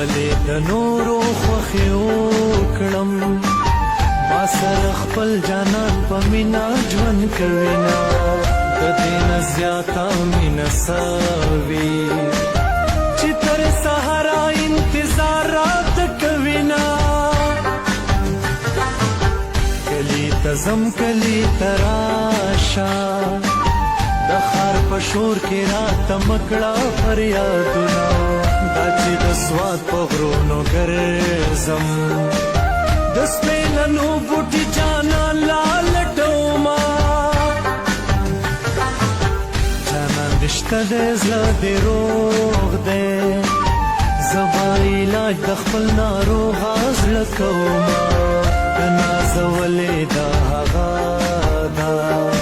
ولې د نورو خوښې وکړم ما سره خپل جانان په مینه ژوند کوینه د دې نه زیاته مینه څه وي چې تر سهاره انتظار راته کوینه کلي ته ځم کلي ته راشه د ښار په شور کې راته مکړه فریادونه دا چې د سوات په غرونو ګرځم د سپینو بوټي جانا لالټوما جانا رشته دې زړه دې روغ دې زما علاج د خپل ناروغه زړه کومه د نازولې دا هغه ده